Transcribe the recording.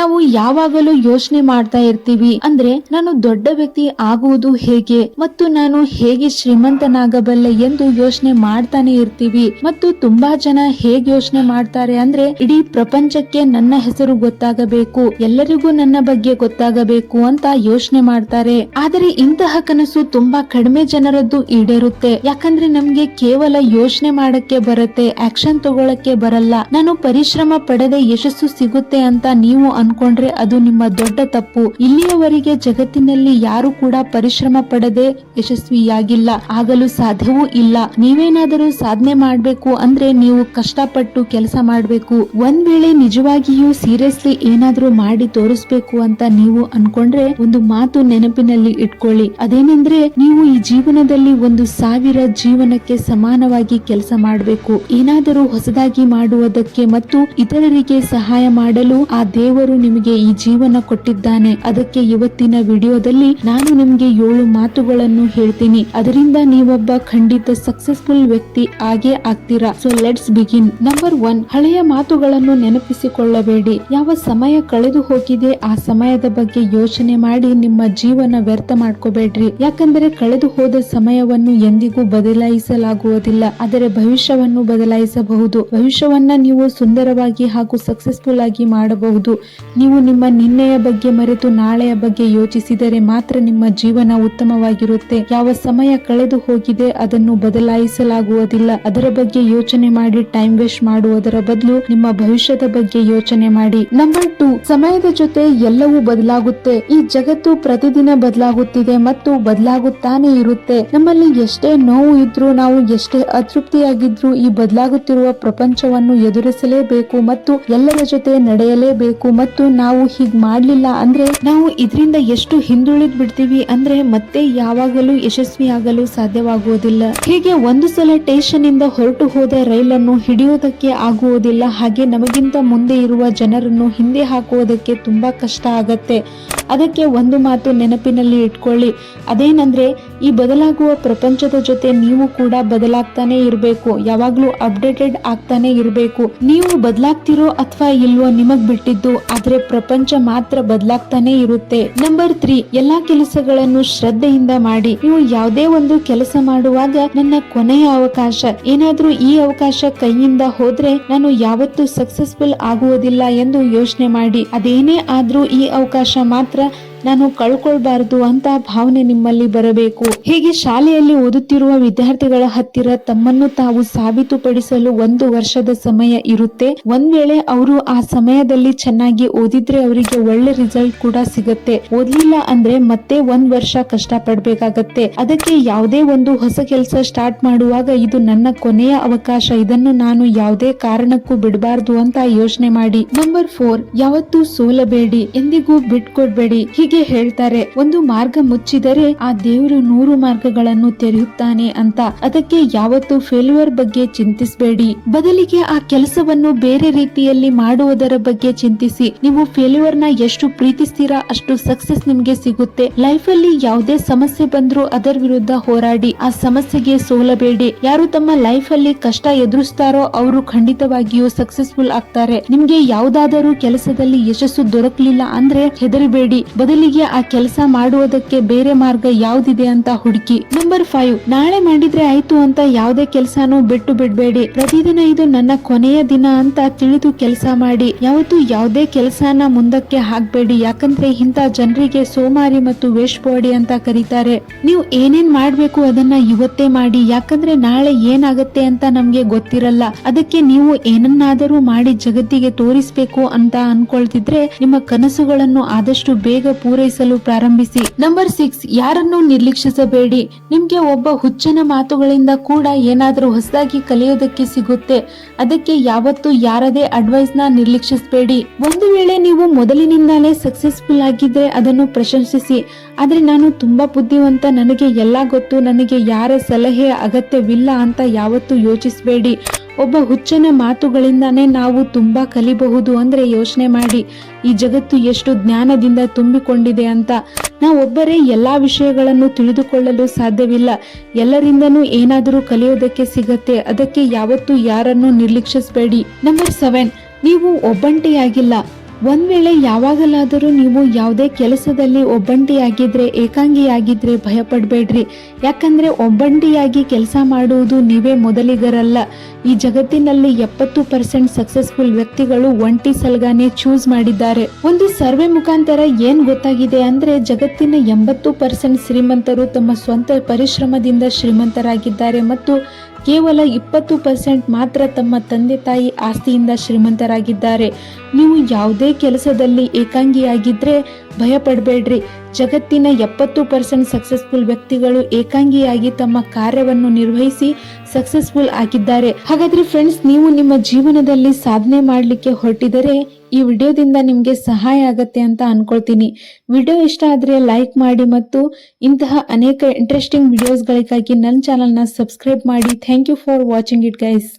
ನಾವು ಯಾವಾಗಲೂ ಯೋಚನೆ ಮಾಡ್ತಾ ಇರ್ತೀವಿ, ಅಂದ್ರೆ ನಾನು ದೊಡ್ಡ ವ್ಯಕ್ತಿ ಆಗುವುದು ಹೇಗೆ ಮತ್ತು ನಾನು ಹೇಗೆ ಶ್ರೀಮಂತನಾಗಬಲ್ಲೆ ಎಂದು ಯೋಚನೆ ಮಾಡ್ತಾನೆ ಇರ್ತೀವಿ. ಮತ್ತು ತುಂಬಾ ಜನ ಹೇಗೆ ಯೋಚನೆ ಮಾಡ್ತಾರೆ ಅಂದ್ರೆ, ಇಡೀ ಪ್ರಪಂಚಕ್ಕೆ ನನ್ನ ಹೆಸರು ಗೊತ್ತಾಗಬೇಕು, ಎಲ್ಲರಿಗೂ ನನ್ನ ಬಗ್ಗೆ ಗೊತ್ತಾಗಬೇಕು ಅಂತ ಯೋಚನೆ ಮಾಡ್ತಾರೆ. ಆದರೆ ಇಂತಹ ಕನಸು ತುಂಬಾ ಕಡಿಮೆ ಜನರದ್ದು ಈಡೇರುತ್ತೆ. ಯಾಕಂದ್ರೆ ನಮ್ಗೆ ಕೇವಲ ಯೋಚನೆ ಮಾಡಕ್ಕೆ ಬರುತ್ತೆ, ಆಕ್ಷನ್ ತಗೊಳಕ್ಕೆ ಬರಲ್ಲ. ನಾನು ಪರಿಶ್ರಮ ಪಡೆದೆ ಯಶಸ್ಸು ಸಿಗುತ್ತೆ ಅಂತ ನೀವು ಅನ್ಕೊಂಡ್ರೆ ಅದು ನಿಮ್ಮ ದೊಡ್ಡ ತಪ್ಪು. ಇಲ್ಲಿಯವರೆಗೆ ಜಗತ್ತಿನಲ್ಲಿ ಯಾರು ಕೂಡ ಪರಿಶ್ರಮ ಪಡೆದೆ ಯಶಸ್ವಿಯಾಗಿಲ್ಲ, ಆಗಲು ಸಾಧ್ಯವೂ ಇಲ್ಲ. ನೀವೇನಾದರೂ ಸಾಧನೆ ಮಾಡ್ಬೇಕು ಅಂದ್ರೆ ನೀವು ಕಷ್ಟಪಟ್ಟು ಕೆಲಸ ಮಾಡ್ಬೇಕು. ಒಂದ್ ವೇಳೆ ನಿಜವಾಗಿಯೂ ಸೀರಿಯಸ್ಲಿ ಏನಾದ್ರೂ ಮಾಡಿ ತೋರಿಸ್ಬೇಕು ಅಂತ ನೀವು ಅನ್ಕೊಂಡ್ರೆ ಒಂದು ಮಾತು ನೆನಪಿನಲ್ಲಿ ಇಟ್ಕೊಳ್ಳಿ. ಅದೇನೆಂದ್ರೆ, ನೀವು ಈ ಜೀವನದಲ್ಲಿ 1000 ಜೀವನಕ್ಕೆ ಸಮಾನವಾಗಿ ಕೆಲಸ ಮಾಡಬೇಕು. ಏನಾದರೂ ಹೊಸದಾಗಿ ಮಾಡುವುದಕ್ಕೆ ಮತ್ತು ಇತರರಿಗೆ ಸಹಾಯ ಮಾಡಲು ಆ ದೇವರು ನಿಮಗೆ ಈ ಜೀವನ ಕೊಟ್ಟಿದ್ದಾನೆ. ಅದಕ್ಕೆ ಇವತ್ತಿನ ವಿಡಿಯೋದಲ್ಲಿ ನಾನು ನಿಮ್ಗೆ 7 ಮಾತುಗಳನ್ನು ಹೇಳ್ತೀನಿ. ಅದರಿಂದ ನೀವೊಬ್ಬ ಖಂಡಿತ ಸಕ್ಸಸ್ಫುಲ್ ವ್ಯಕ್ತಿ ಆಗೇ ಆಗ್ತೀರಾ. So let's begin. ನಂಬರ್ 1, ಹಳೆಯ ಮಾತುಗಳನ್ನು ನೆನಪಿಸಿಕೊಳ್ಳಬೇಡಿ. ಯಾವ ಸಮಯ ಕಳೆದು ಹೋಗಿದೆ ಆ ಸಮಯದ ಬಗ್ಗೆ ಯೋಚನೆ ಮಾಡಿ ನಿಮ್ಮ ಜೀವನ ವ್ಯರ್ಥ ಮಾಡ್ಕೋಬೇಡ್ರಿ. ಯಾಕಂದ್ರೆ ಕಳೆದು ಹೋದ ಸಮಯವನ್ನು ಎಂದಿಗೂ ಬದಲಾಯಿಸಲಾಗುವುದಿಲ್ಲ, ಆದರೆ ಭವಿಷ್ಯವನ್ನು ಬದಲಾಯಿಸಬಹುದು. ಭವಿಷ್ಯವನ್ನ ನೀವು ಸುಂದರವಾಗಿ ಹಾಗೂ ಸಕ್ಸಸ್ಫುಲ್ ಆಗಿ ಮಾಡಬಹುದು. ನೀವು ನಿಮ್ಮ ನಿನ್ನೆಯ ಬಗ್ಗೆ ಮರೆತು ನಾಳೆಯ ಬಗ್ಗೆ ಯೋಚಿಸಿದರೆ ಮಾತ್ರ ನಿಮ್ಮ ಜೀವನ ಉತ್ತಮವಾಗಿರುತ್ತೆ. ಯಾವ ಸಮಯ ಕಳೆದು ಹೋಗಿದೆ ಅದನ್ನು ಬದಲಾಯಿಸಲಾಗುವುದಿಲ್ಲ. ಅದರ ಬಗ್ಗೆ ಯೋಚನೆ ಮಾಡಿ ಟೈಮ್ ವೇಸ್ಟ್ ಮಾಡುವುದರ ಬದಲು ನಿಮ್ಮ ಭವಿಷ್ಯದ ಬಗ್ಗೆ ಯೋಚನೆ ಮಾಡಿ. ನಂಬರ್ 2, ಸಮಯದ ಜೊತೆ ಎಲ್ಲವೂ ಬದಲಾಗುತ್ತೆ. ಈ ಜಗತ್ತು ಪ್ರತಿದಿನ ಬದಲಾಗುತ್ತಿದೆ ಮತ್ತು ಬದಲಾಗುತ್ತಾನೆ ಇರುತ್ತೆ. ನಮ್ಮಲ್ಲಿ ಎಷ್ಟೇ ನೋವು ಇದ್ರೂ, ನಾವು ಎಷ್ಟೇ ಅತೃಪ್ತಿಯಾಗಿದ್ರು ಈ ಬದಲಾಗುತ್ತಿರುವ ಪ್ರಪಂಚವನ್ನು ಎದುರಿಸಲೇಬೇಕು ಮತ್ತು ಎಲ್ಲರ ಜೊತೆ ನಡೆಯಲೇಬೇಕು. ಮತ್ತು ನಾವು ಹೀಗ್ ಮಾಡ್ಲಿಲ್ಲ ಅಂದ್ರೆ ನಾವು ಇದರಿಂದ ಎಷ್ಟು ಹಿಂದುಳಿದ್ ಬಿಡ್ತೀವಿ ಅಂದ್ರೆ ಮತ್ತೆ ಯಾವಾಗಲೂ ಯಶಸ್ವಿ ಆಗಲು ಸಾಧ್ಯವಾಗುವುದಿಲ್ಲ. ಹೀಗೆ ಒಂದು ಸಲ ಸ್ಟೇಷನ್ ಇಂದ ಹೊರಟು ಹೋದ ರೈಲನ್ನು ಹಿಡಿಯುವುದಕ್ಕೆ ಆಗುವುದಿಲ್ಲ. ಹಾಗೆ ನಮಗಿಂತ ಮುಂದೆ ಇರುವ ಜನರನ್ನು ಹಿಂದೆ ಹಾಕುವುದಕ್ಕೆ ತುಂಬಾ ಕಷ್ಟ ಆಗತ್ತೆ. ಅದಕ್ಕೆ ಒಂದು ಮಾತು ನೆನಪಿನಲ್ಲಿ ಇಟ್ಕೊಳ್ಳಿ. ಅದೇನಂದ್ರೆ, ಈ ಬದಲಾಗುವ ಪ್ರಪಂಚದ ಜೊತೆ ನೀವು ಕೂಡ ಬದಲಾಗ್ತಾನೆ ಇರಬೇಕು. ಯಾವಾಗ್ಲೂ ಅಪ್ಡೇಟೆಡ್ ಆಗ್ತಾನೆ ಇರಬೇಕು. ನೀವು ಬದಲಾಗ್ತಿರೋ ಅಥವಾ ಇಲ್ವೋ ನಿಮಗ್ ಬಿಟ್ಟಿದ್ದು, ಆದ್ರೆ ಪ್ರಪಂಚ ಮಾತ್ರ ಬದಲಾಗ್ತಾನೆ ಇರುತ್ತೆ. ನಂಬರ್ 3, ಎಲ್ಲಾ ಕೆಲಸಗಳನ್ನು ಶ್ರದ್ಧೆಯಿಂದ ಮಾಡಿ. ನೀವು ಯಾವುದೇ ಒಂದು ಕೆಲಸ ಮಾಡುವಾಗ ನನ್ನ ಕೊನೆಯ ಅವಕಾಶ, ಏನಾದ್ರೂ ಈ ಅವಕಾಶ ಕೈಯಿಂದ ಹೋದ್ರೆ ನಾನು ಯಾವತ್ತೂ ಸಕ್ಸಸ್ಫುಲ್ ಆಗುವುದಿಲ್ಲ ಎಂದು ಯೋಚನೆ ಮಾಡಿ. ಅದೇನೇ ಆದ್ರೂ ಈ ಅವಕಾಶ ಮಾತ್ರ ನಾನು ಕಳ್ಕೊಳ್ಬಾರದು ಅಂತ ಭಾವನೆ ನಿಮ್ಮಲ್ಲಿ ಬರಬೇಕು. ಹೀಗೆ ಶಾಲೆಯಲ್ಲಿ ಓದುತ್ತಿರುವ ವಿದ್ಯಾರ್ಥಿಗಳ ಹತ್ತಿರ ತಮ್ಮನ್ನು ತಾವು ಸಾಬೀತುಪಡಿಸಲು 1 ವರ್ಷದ ಸಮಯ ಇರುತ್ತೆ. ಒಂದ್ ವೇಳೆ ಅವರು ಆ ಸಮಯದಲ್ಲಿ ಚೆನ್ನಾಗಿ ಓದಿದ್ರೆ ಅವರಿಗೆ ಒಳ್ಳೆ ರಿಸಲ್ಟ್ ಕೂಡ ಸಿಗುತ್ತೆ. ಓದ್ಲಿಲ್ಲ ಅಂದ್ರೆ ಮತ್ತೆ 1 ವರ್ಷ ಕಷ್ಟ ಪಡ್ಬೇಕಾಗತ್ತೆ. ಅದಕ್ಕೆ ಯಾವುದೇ ಒಂದು ಹೊಸ ಕೆಲಸ ಸ್ಟಾರ್ಟ್ ಮಾಡುವಾಗ ಇದು ನನ್ನ ಕೊನೆಯ ಅವಕಾಶ, ಇದನ್ನು ನಾನು ಯಾವುದೇ ಕಾರಣಕ್ಕೂ ಬಿಡಬಾರ್ದು ಅಂತ ಯೋಚನೆ ಮಾಡಿ. ನಂಬರ್ 4, ಯಾವತ್ತೂ ಸೋಲಬೇಡಿ, ಎಂದಿಗೂ ಬಿಟ್ಕೊಡ್ಬೇಡಿ. ಹೀಗೆ ಹೇಳ್ತಾರೆ, ಒಂದು ಮಾರ್ಗ ಮುಚ್ಚಿದರೆ ಆ ದೇವರು 100 ಮಾರ್ಗಗಳನ್ನು ತೆರೆಯುತ್ತಾನೆ ಅಂತ. ಅದಕ್ಕೆ ಯಾವತ್ತೂ ಫೇಲ್ಯೂರ್ ಬಗ್ಗೆ ಚಿಂತಿಸಬೇಡಿ, ಬದಲಿಗೆ ಆ ಕೆಲಸವನ್ನು ಬೇರೆ ರೀತಿಯಲ್ಲಿ ಮಾಡುವುದರ ಬಗ್ಗೆ ಚಿಂತಿಸಿ. ನೀವು ಫೇಲ್ಯೂರ್ ನ ಎಷ್ಟು ಪ್ರೀತಿಸ್ತೀರಾ ಅಷ್ಟು ಸಕ್ಸಸ್ ನಿಮ್ಗೆ ಸಿಗುತ್ತೆ. ಲೈಫ್ ಅಲ್ಲಿ ಯಾವುದೇ ಸಮಸ್ಯೆ ಬಂದ್ರೂ ಅದರ ವಿರುದ್ಧ ಹೋರಾಡಿ, ಆ ಸಮಸ್ಯೆಗೆ ಸೋಲಬೇಡಿ. ಯಾರು ತಮ್ಮ ಲೈಫ್ ಅಲ್ಲಿ ಕಷ್ಟ ಎದುರಿಸ್ತಾರೋ ಅವರು ಖಂಡಿತವಾಗಿಯೂ ಸಕ್ಸಸ್ಫುಲ್ ಆಗ್ತಾರೆ. ನಿಮ್ಗೆ ಯಾವುದಾದರೂ ಕೆಲಸದಲ್ಲಿ ಯಶಸ್ಸು ದೊರಕಲಿಲ್ಲ ಅಂದ್ರೆ ಹೆದರಬೇಡಿ, ಬದಲಿಗೆ ಆ ಕೆಲಸ ಮಾಡುವುದಕ್ಕೆ ಬೇರೆ ಮಾರ್ಗ ಯಾವ್ದಿದೆ ಅಂತ ಹುಡುಕಿ. ನಂಬರ್ 5, ನಾಳೆ ಮಾಡಿದ್ರೆ ಆಯ್ತು ಅಂತ ಯಾವುದೇ ಕೆಲಸನೂ ಬಿಟ್ಟು ಬಿಡ್ಬೇಡಿ. ಪ್ರತಿದಿನ ಇದು ನನ್ನ ಕೊನೆಯ ದಿನ ಅಂತ ತಿಳಿದು ಕೆಲಸ ಮಾಡಿ. ಯಾವತ್ತೂ ಯಾವುದೇ ಕೆಲಸನ ಮುಂದಕ್ಕೆ ಹಾಕ್ಬೇಡಿ. ಯಾಕಂದ್ರೆ ಇಂಥ ಜನರಿಗೆ ಸೋಮಾರಿ ಮತ್ತು ವೇಸ್ಟ್ ಬಾಡಿ ಅಂತ ಕರೀತಾರೆ. ನೀವು ಏನೇನ್ ಮಾಡ್ಬೇಕು ಅದನ್ನ ಇವತ್ತೇ ಮಾಡಿ. ಯಾಕಂದ್ರೆ ನಾಳೆ ಏನಾಗತ್ತೆ ಅಂತ ನಮ್ಗೆ ಗೊತ್ತಿರಲ್ಲ. ಅದಕ್ಕೆ ನೀವು ಏನನ್ನಾದರೂ ಮಾಡಿ ಜಗತ್ತಿಗೆ ತೋರಿಸ್ಬೇಕು ಅಂತ ಅನ್ಕೊಳ್ತಿದ್ರೆ ನಿಮ್ಮ ಕನಸುಗಳನ್ನು ಆದಷ್ಟು ಬೇಗ ಪೂರೈಸಲು ಪ್ರಾರಂಭಿಸಿ. ನಂಬರ್ 6, ಯಾರನ್ನು ನಿರ್ಲಕ್ಷಿಸಬೇಡಿ. ನಿಮ್ಗೆ ಒಬ್ಬ ಹುಚ್ಚನ ಮಾತುಗಳಿಂದ ಕೂಡ ಏನಾದರೂ ಹೊಸದಾಗಿ ಕಲಿಯೋದಕ್ಕೆ ಸಿಗುತ್ತೆ. ಅದಕ್ಕೆ ಯಾವತ್ತೂ ಯಾರದೇ ಅಡ್ವೈಸ್ ನ ನಿರ್ಲಕ್ಷಿಸಬೇಡಿ. ಒಂದು ವೇಳೆ ನೀವು ಮೊದಲಿನಿಂದಾನೇ ಸಕ್ಸಸ್ಫುಲ್ ಆಗಿದ್ರೆ ಅದನ್ನು ಪ್ರಶಂಸಿಸಿ. ಆದ್ರೆ ನಾನು ತುಂಬಾ ಬುದ್ಧಿವಂತ, ನನಗೆ ಎಲ್ಲಾ ಗೊತ್ತು, ನನಗೆ ಯಾರ ಸಲಹೆ ಅಗತ್ಯವಿಲ್ಲ ಅಂತ ಯಾವತ್ತೂ ಯೋಚಿಸಬೇಡಿ. ಒಬ್ಬ ಹುಚ್ಚನ ಮಾತುಗಳಿಂದಾನೇ ನಾವು ತುಂಬಾ ಕಲಿಬಹುದು ಅಂದ್ರೆ ಯೋಚನೆ ಮಾಡಿ, ಈ ಜಗತ್ತು ಎಷ್ಟು ಜ್ಞಾನದಿಂದ ತುಂಬಿಕೊಂಡಿದೆ ಅಂತ. ನಾವೊಬ್ಬರೇ ಎಲ್ಲಾ ವಿಷಯಗಳನ್ನು ತಿಳಿದುಕೊಳ್ಳಲು ಸಾಧ್ಯವಿಲ್ಲ. ಎಲ್ಲರಿಂದನೂ ಏನಾದರೂ ಕಲಿಯೋದಕ್ಕೆ ಸಿಗತ್ತೆ. ಅದಕ್ಕೆ ಯಾವತ್ತೂ ಯಾರನ್ನು ನಿರ್ಲಕ್ಷಿಸಬೇಡಿ. ನಂಬರ್ 7, ನೀವು ಒಬ್ಬಂಟಿಯಾಗಿಲ್ಲ. ಒಂದ್ ವೇಳೆ ಯಾವಾಗಲಾದರೂ ನೀವು ಯಾವುದೇ ಕೆಲಸದಲ್ಲಿ ಒಬ್ಬಂಟಿಯಾಗಿದ್ರೆ, ಏಕಾಂಗಿಯಾಗಿದ್ರೆ ಭಯ ಪಡ್ಬೇಡ್ರಿ. ಯಾಕಂದ್ರೆ ಒಬ್ಬಂಟಿಯಾಗಿ ಕೆಲಸ ಮಾಡುವುದು ನೀವೇ ಮೊದಲಿಗರಲ್ಲ. ಈ ಜಗತ್ತಿನಲ್ಲಿ 70% ಸಕ್ಸಸ್ಫುಲ್ ವ್ಯಕ್ತಿಗಳು ಒಂಟಿ ಸಲಗಾನೆ ಚೂಸ್ ಮಾಡಿದ್ದಾರೆ. ಒಂದು ಸರ್ವೆ ಮುಖಾಂತರ ಏನ್ ಗೊತ್ತಾಗಿದೆ ಅಂದ್ರೆ, ಜಗತ್ತಿನ 80% ಶ್ರೀಮಂತರು ತಮ್ಮ ಸ್ವಂತ ಪರಿಶ್ರಮದಿಂದ ಶ್ರೀಮಂತರಾಗಿದ್ದಾರೆ ಮತ್ತು ಕೇವಲ 20% ಮಾತ್ರ ತಮ್ಮ ತಂದೆ ತಾಯಿ ಆಸ್ತಿಯಿಂದ ಶ್ರೀಮಂತರಾಗಿದ್ದಾರೆ. ನೀವು ಯಾವುದೇ ಕೆಲಸದಲ್ಲಿ ಏಕಾಂಗಿಯಾಗಿದ್ರೆ ಭಯ ಪಡಬೇಡ್ರಿ. ಜಗತ್ತಿನ 70% ಸಕ್ಸಸ್ಫುಲ್ ವ್ಯಕ್ತಿಗಳು ಏಕಾಂಗಿಯಾಗಿ ತಮ್ಮ ಕಾರ್ಯವನ್ನು ನಿರ್ವಹಿಸಿ ಸಕ್ಸಸ್ಫುಲ್ ಆಗಿದ್ದಾರೆ. ಹಾಗಾದ್ರೆ ಫ್ರೆಂಡ್ಸ್, ನೀವು ನಿಮ್ಮ ಜೀವನದಲ್ಲಿ ಸಾಧನೆ ಮಾಡಲಿಕ್ಕೆ ಹೊರಟಿದರೆ ಈ ವಿಡಿಯೋದಿಂದ ನಿಮಗೆ ಸಹಾಯ ಆಗತ್ತೆ ಅಂತ ಅನ್ಕೊಳ್ತೀನಿ. ವಿಡಿಯೋ ಇಷ್ಟ ಆದ್ರೆ ಲೈಕ್ ಮಾಡಿ ಮತ್ತು ಇಂತಹ ಅನೇಕ ಇಂಟ್ರೆಸ್ಟಿಂಗ್ ವಿಡಿಯೋಸ್ಗಳಿಗಾಗಿ ನನ್ನ ಚಾನಲ್ನ ಸಬ್ಸ್ಕ್ರೈಬ್ ಮಾಡಿ. Thank you for watching it guys.